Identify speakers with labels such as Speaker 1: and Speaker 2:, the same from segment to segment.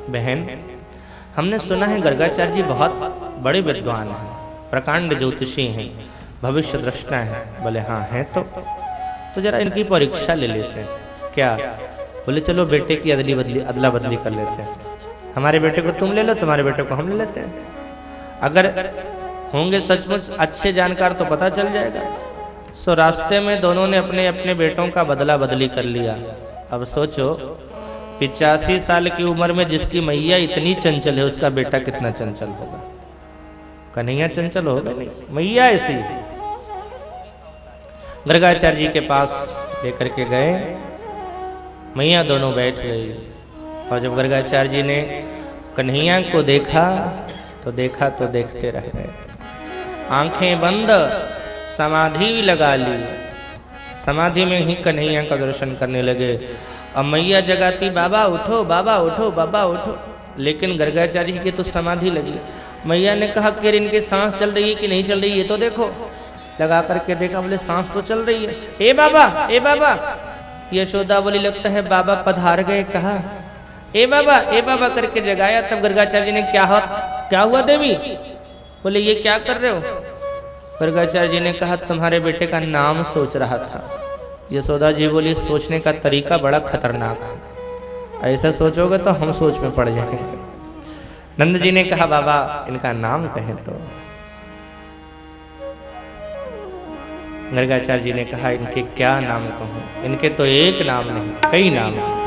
Speaker 1: बहन, हमने सुना है गर्गाचार्य जी बहुत बड़े विद्वान हैं, प्रकांड ज्योतिषी हैं, भविष्य दृष्टा हैं। बोले हाँ हैं। तो जरा इनकी परीक्षा ले लेते हैं। क्या? बोले चलो बेटे की अदला बदली कर लेते हैं। हमारे बेटे को तुम ले लो, तुम्हारे बेटे को हम ले लेते हैं। अगर होंगे सचमुच अच्छे जानकार तो पता चल जाएगा। सो रास्ते में दोनों ने अपने अपने बेटों का बदला बदली कर लिया। अब सोचो 85 साल की उम्र में जिसकी मैया इतनी चंचल है, उसका बेटा कितना चंचल होगा। कन्हैया चंचल होगा नहीं, मैया ऐसी। गर्गाचार्य जी के पास लेकर के गए, मैया दोनों बैठ गई। और जब गर्गाचार्य जी ने कन्हैया को देखा तो देखते रह गए। आंखें बंद, समाधि भी लगा ली। समाधि में ही कन्हैया का दर्शन करने लगे। अब मैया जगाती, बाबा उठो, बाबा उठो, बाबा उठो। लेकिन गर्गाचार्य जी की तो समाधि लगी। मैया ने कहा कि इनकी सांस चल रही है कि नहीं चल रही है, तो देखो। लगा करके देखा, बोले सांस तो चल रही है। ए बाबा, ए बाबा। यशोदा बोली लगता है बाबा पधार गए। कहा ए बाबा करके जगाया। तब गर्गाचार्य जी ने क्या हुआ देवी? बोले ये क्या कर रहे हो? गर्गाचार्य जी ने कहा तुम्हारे बेटे का नाम सोच रहा था। यशोदा जी बोली सोचने का तरीका बड़ा खतरनाक है, ऐसा सोचोगे तो हम सोच में पड़ जाएंगे। नंद जी ने कहा बाबा इनका नाम कहें तो। गर्गाचार्य जी ने कहा इनके क्या नाम कहूं? इनके तो एक नाम नहीं, कई नाम हैं।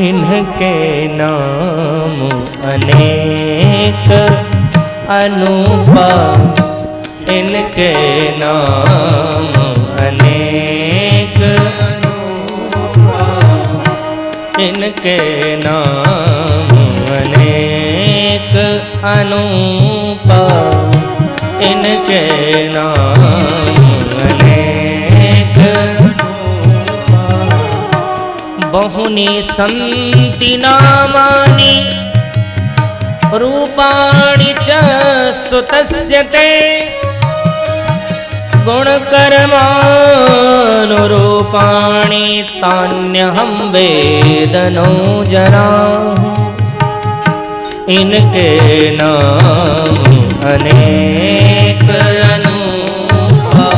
Speaker 1: इनके नाम अनेक अनूपा, इनके नाम अनेक अनूपा, इनके नाम अनेक अनूपा, इनके नाम अनेक बहुनी संति नामानि रूपाणि च सुतस्य ते गुणकर्मानुरूपाणि तान्यहं वेदनो जना। इनके नाम अनेक अनूपा,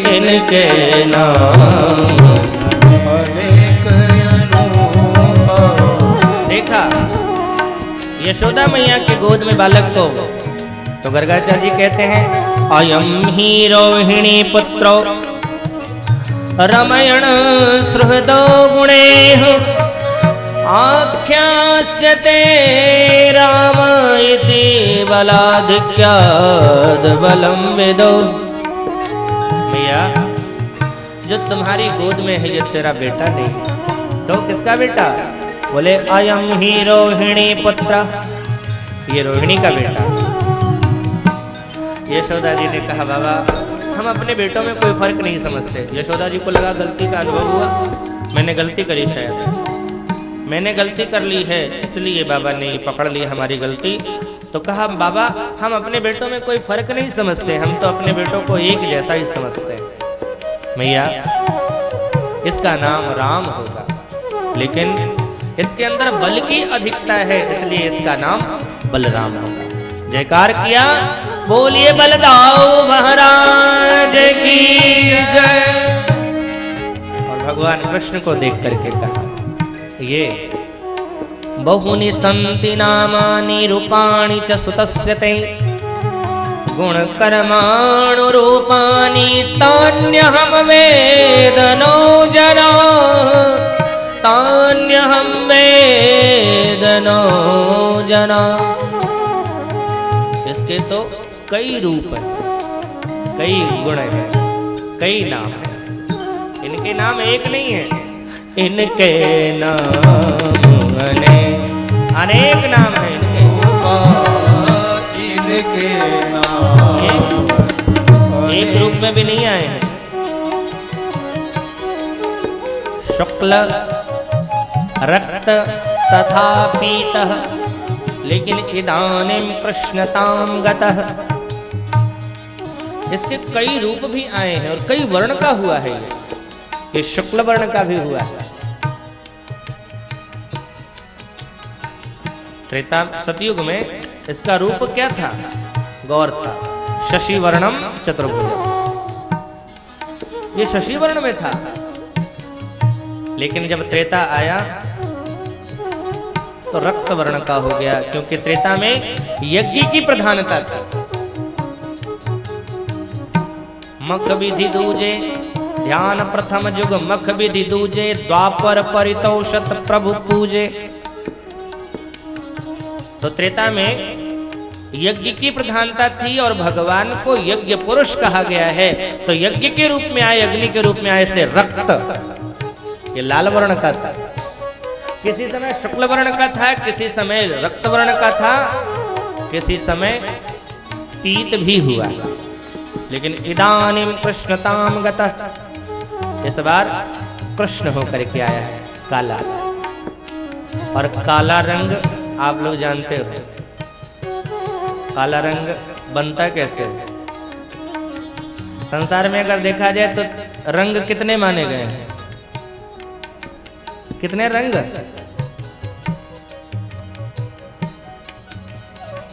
Speaker 1: इनके नाम अनेक अनूपा। देखा यशोदा मैया के गोद में बालक को, तो गर्गाचार्य जी कहते हैं अयम ही रोहिणी पुत्रो रमयण सुहृदो गुणेः आख्यास्यते राम इति बलाधिक्याद् बलं विदो। मैया जो तुम्हारी गोद में है ये तेरा बेटा नहीं, तो किसका बेटा? बोले अयम ही रोहिणी पुत्र, ये रोहिणी का बेटा। यशोदा जी ने कहा बाबा हम अपने बेटों में कोई फर्क नहीं समझते। यशोदा जी को लगा गलती का अनुभव हुआ, मैंने गलती करी, शायद मैंने गलती कर ली है, इसलिए बाबा ने पकड़ ली हमारी गलती। तो कहा बाबा हम अपने बेटों में कोई फर्क नहीं समझते, हम तो अपने बेटों को एक जैसा ही समझते हैं। मैया इसका नाम राम होगा, लेकिन इसके अंदर बल की अधिकता है, इसलिए इसका नाम बलराम होगा। जयकार किया, बोलिए बलदाऊ महाराज की जय। और भगवान कृष्ण को देख करके कहा ये बहुनि संति नामानि रूपाणि च सुतस्य ते गुणकर्माणुरूपाणि तान्यहं वेदनो जना, तान्यहं वेदनो जना। इसके तो कई रूप हैं, कई गुण हैं, कई नाम हैं। इनके नाम एक नहीं है, इनके नाम अनेक नाम है। इनके नाम एक रूप में भी नहीं आए हैं। शुक्ल रक्त तथा पीतः, लेकिन इदानीं कृष्णतां गतः। इसके कई रूप भी आए हैं और कई वर्ण का हुआ है। ये शुक्ल वर्ण का भी हुआ है। त्रेता सतयुग में इसका रूप क्या था? गौर था। शशि वर्णम चतुर्भुज, ये शशि वर्ण में था। लेकिन जब त्रेता आया तो रक्त वर्ण का हो गया, क्योंकि त्रेता में यज्ञ की प्रधानता थी। मख विधि दूजे ध्यान प्रथम जुग, मख विधि दूजे द्वापर परितोषत प्रभु पूजे। तो त्रेता में यज्ञ की प्रधानता थी और भगवान को यज्ञ पुरुष कहा गया है। तो यज्ञ के रूप में आए, अग्नि के रूप में आए, इसलिए रक्त ये लाल वर्ण का था। किसी समय शुक्ल वर्ण का था, किसी समय रक्त वर्ण का था, किसी समय पीत भी हुआ। लेकिन इदानीम कृष्णताम गतः, इस बार कृष्ण होकर के आया है, काला। और काला रंग आप लोग जानते हो, काला रंग बनता कैसे? संसार में अगर देखा जाए तो रंग कितने माने गए हैं? कितने रंग?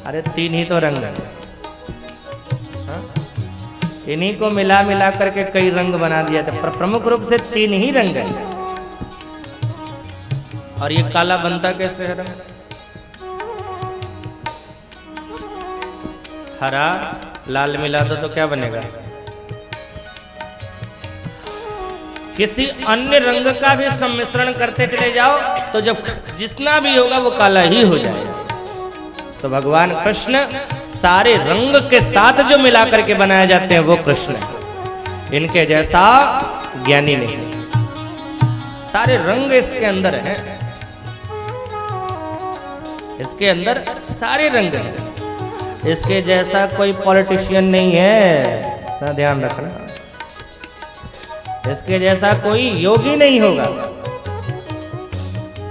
Speaker 1: अरे 3 ही तो रंग है। इन्हीं को मिला मिला करके कई रंग बना दिया था, पर प्रमुख रूप से 3 ही रंग है। और ये काला बनता कैसे है रंग? हरा लाल मिला दो तो क्या बनेगा? किसी अन्य रंग का भी सम्मिश्रण करते चले जाओ तो जब जितना भी होगा वो काला ही हो जाएगा। तो भगवान कृष्ण सारे रंग के साथ जो मिला करके बनाए जाते हैं वो कृष्ण है। इनके जैसा ज्ञानी नहीं। सारे रंग इसके अंदर हैं, इसके अंदर सारे रंग हैं। इसके जैसा कोई पॉलिटिशियन नहीं है, ना ध्यान रखना। इसके जैसा कोई योगी नहीं होगा,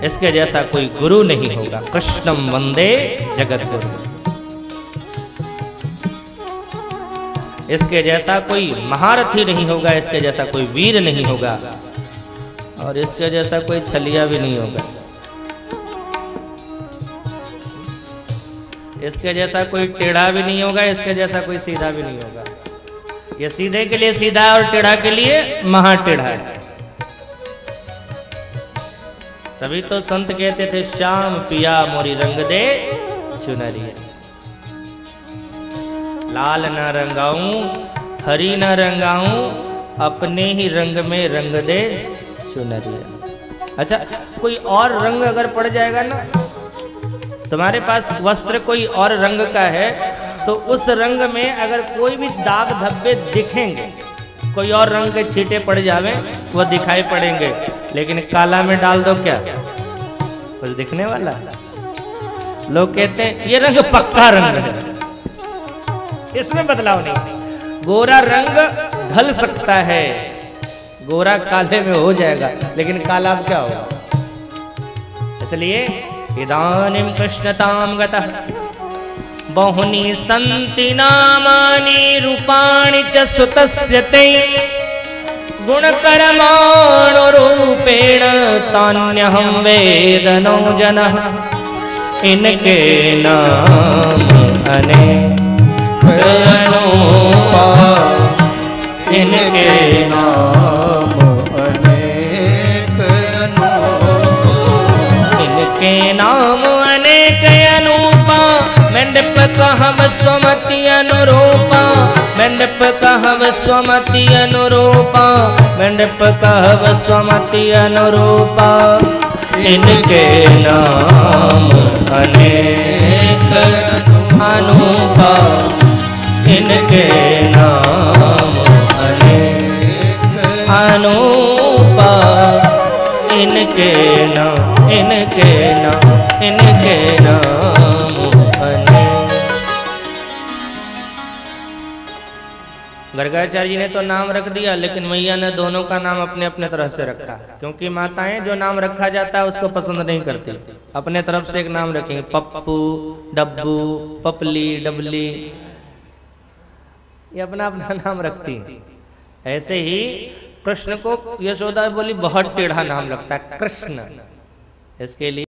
Speaker 1: इसके जैसा कोई गुरु नहीं होगा। कृष्णम वंदे जगत गुरु। इसके जैसा कोई महारथी नहीं होगा, इसके जैसा कोई वीर नहीं होगा, और इसके जैसा कोई छलिया भी नहीं होगा। इसके जैसा कोई टेढ़ा भी नहीं होगा, इसके जैसा कोई सीधा भी नहीं होगा। ये सीधे के लिए सीधा और टेढ़ा के लिए महाटेढ़ा है। तभी तो संत कहते थे श्याम पिया मोरी रंग दे चुनरिया। लाल न रंगाऊं हरी न रंगाऊं, अपने ही रंग में रंग दे चुनरिया। अच्छा, कोई और रंग अगर पड़ जाएगा ना, तुम्हारे पास वस्त्र कोई और रंग का है तो उस रंग में अगर कोई भी दाग धब्बे दिखेंगे, कोई और रंग के छींटे पड़ जावे वो दिखाई पड़ेंगे। लेकिन काला में डाल दो क्या कुछ दिखने वाला? लोग कहते हैं ये रंग पक्का रंग है, इसमें बदलाव नहीं। गोरा रंग ढल सकता है, गोरा काले में हो जाएगा, लेकिन काला अब क्या होगा? इसलिए इदानीं कृष्णतां गतः बहुनी सन्ति नामानि रूपाणि च सुतस्य ते गुणकर्माणुरूपेण तान्यहं वेद नो जनः। इनके नाम अनेक अनूपा, इनके नाम अनेक अनूपा, इनके नाम अनेक अनूपा। मंडप कहव स्वमति अनुरूपा, मंडप कहव स्वमति अनुरूपा, मंडप कहव स्वमति अनुरूपा। इनके नाम अनेक अनूपा, इनके नाम अनेक अनूपा। इनके नाम, इनके नाम, इनके नाम अनेक। गर्गाचार्य जी ने तो नाम रख दिया, लेकिन मैया ने दोनों का नाम अपने अपने तरह से रखा, क्योंकि माताएं जो नाम रखा जाता है उसको पसंद नहीं करती। अपने तरफ से एक नाम रखेंगे, पप्पू, डब्बू, पपली, डबली, ये अपना अपना नाम रखती हैं। ऐसे ही कृष्ण को यशोदा बोली बहुत टेढ़ा नाम लगता है कृष्ण, इसके लिए